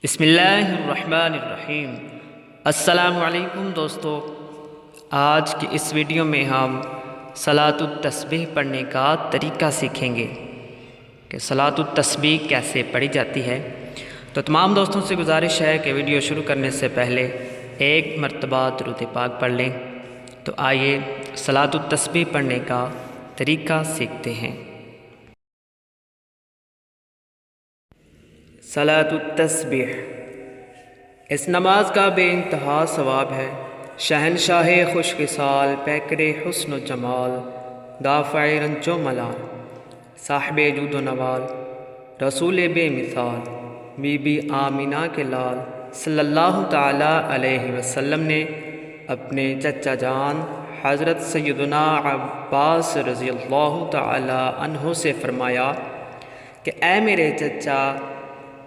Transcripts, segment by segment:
بسم اللہ الرحمن الرحیم۔ السلام علیکم دوستو، آج کی اس ویڈیو میں ہم صلاۃ التسبیح پڑھنے کا طریقہ سیکھیں گے کہ صلاۃ التسبیح کیسے پڑھی جاتی ہے۔ تو تمام دوستوں سے گزارش ہے کہ ویڈیو شروع کرنے سے پہلے ایک مرتبہ درود پاک پڑھ لیں۔ تو آئیے صلاۃ التسبیح پڑھنے کا طریقہ سیکھتے ہیں۔ صلاۃ التسبیح اس نماز کا بے انتہا ثواب ہے۔ شہنشاہ خوش خصال، پیکر حسن و جمال، دافع رنج و ملال، صاحب جود و نوال، رسول بے مثال، بی بی آمینہ کے لال صلی اللہ تعالیٰ علیہ وسلم نے اپنے چچا جان حضرت سیدنا عباس رضی اللہ تعالیٰ عنہ سے فرمایا کہ اے میرے چچا،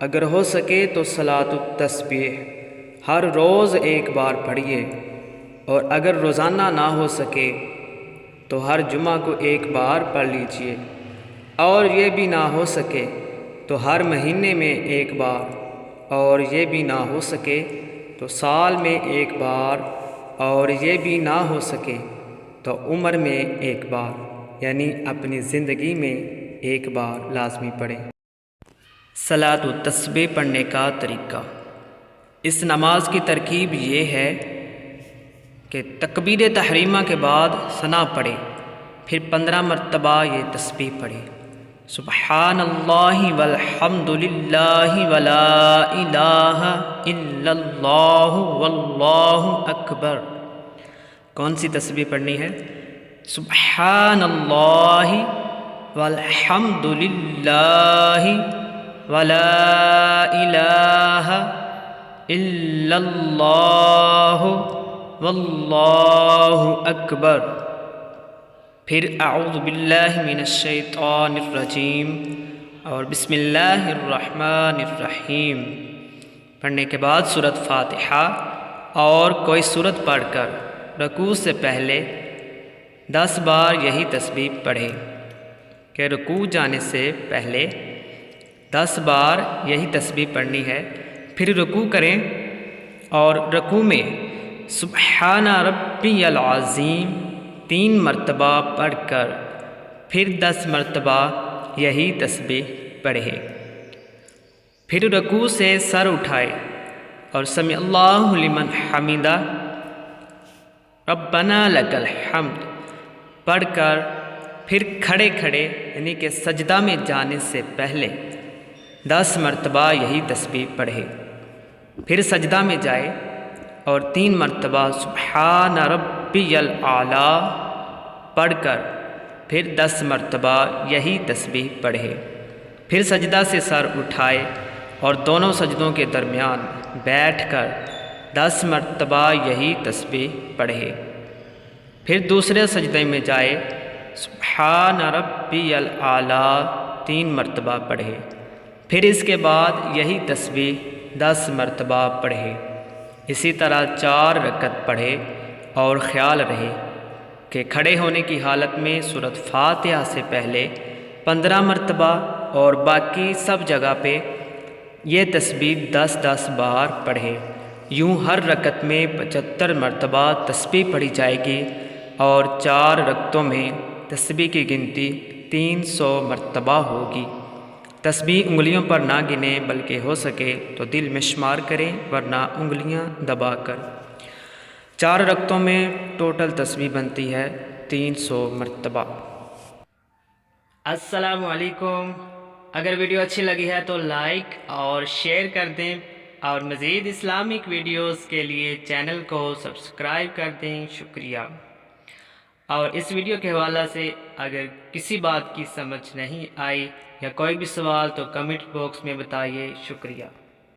اگر ہو سکے تو صلاۃ التسبیح ہر روز ایک بار پڑھیے، اور اگر روزانہ نہ ہو سکے تو ہر جمعہ کو ایک بار پڑھ لیجیے، اور یہ بھی نہ ہو سکے تو ہر مہینے میں ایک بار، اور یہ بھی نہ ہو سکے تو سال میں ایک بار، اور یہ بھی نہ ہو سکے تو عمر میں ایک بار، یعنی اپنی زندگی میں ایک بار لازمی پڑھیں۔ صلاۃ التسبیح پڑھنے کا طریقہ۔ اس نماز کی ترکیب یہ ہے کہ تکبیر تحریمہ کے بعد ثنا پڑھے، پھر 15 مرتبہ یہ تسبیح پڑھے، سبحان اللہ والحمد للہ ولا الہ الا اللہ واللہ اکبر۔ کون سی تسبیح پڑھنی ہے؟ سبحان اللہ والحمد للہ ولا الہ الا اللہ واللہ اکبر، پھر اعوذ باللہ من الشیطان الرجیم اور بسم اللہ الرحمن الرحیم پڑھنے کے بعد سورۃ فاتحہ اور کوئی سورت پڑھ کر رکوع سے پہلے 10 بار یہی تسبیح پڑھے کہ رکوع جانے سے پہلے 10 بار یہی تسبیح پڑھنی ہے، پھر رکوع کریں اور رکوع میں سبحان ربی العظیم 3 مرتبہ پڑھ کر پھر 10 مرتبہ یہی تسبیح پڑھے، پھر رکوع سے سر اٹھائے اور سمع اللہ لمن حمدہ ربنا لک الحمد پڑھ کر پھر کھڑے یعنی کہ سجدہ میں جانے سے پہلے 10 مرتبہ یہی تسبیح پڑھے، پھر سجدہ میں جائے اور 3 مرتبہ سبحان ربی الاعلیٰ پڑھ کر پھر 10 مرتبہ یہی تسبیح پڑھے، پھر سجدہ سے سر اٹھائے اور دونوں سجدوں کے درمیان بیٹھ کر 10 مرتبہ یہی تسبیح پڑھے، پھر دوسرے سجدے میں جائے سبحان ربی الاعلیٰ 3 مرتبہ پڑھے، پھر اس کے بعد یہی تسبیح 10 مرتبہ پڑھے۔ اسی طرح 4 رکعت پڑھے اور خیال رہے کہ کھڑے ہونے کی حالت میں سورۃ فاتحہ سے پہلے 15 مرتبہ اور باقی سب جگہ پہ یہ تسبیح 10 بار پڑھے۔ یوں ہر رکعت میں 75 مرتبہ تسبیح پڑھی جائے گی، اور 4 رکعتوں میں تسبیح کی گنتی 300 مرتبہ ہوگی۔ تسبیح انگلیوں پر نہ گنیں، بلکہ ہو سکے تو دل میں شمار کریں، ورنہ انگلیاں دبا کر۔ 4 رکعتوں میں ٹوٹل تسبیح بنتی ہے 300 مرتبہ۔ السلام علیکم۔ اگر ویڈیو اچھی لگی ہے تو لائک اور شیئر کر دیں، اور مزید اسلامک ویڈیوز کے لیے چینل کو سبسکرائب کر دیں۔ شکریہ۔ اور اس ویڈیو کے حوالہ سے اگر کسی بات کی سمجھ نہیں آئی یا کوئی بھی سوال تو کمنٹ باکس میں بتائیے۔ شکریہ۔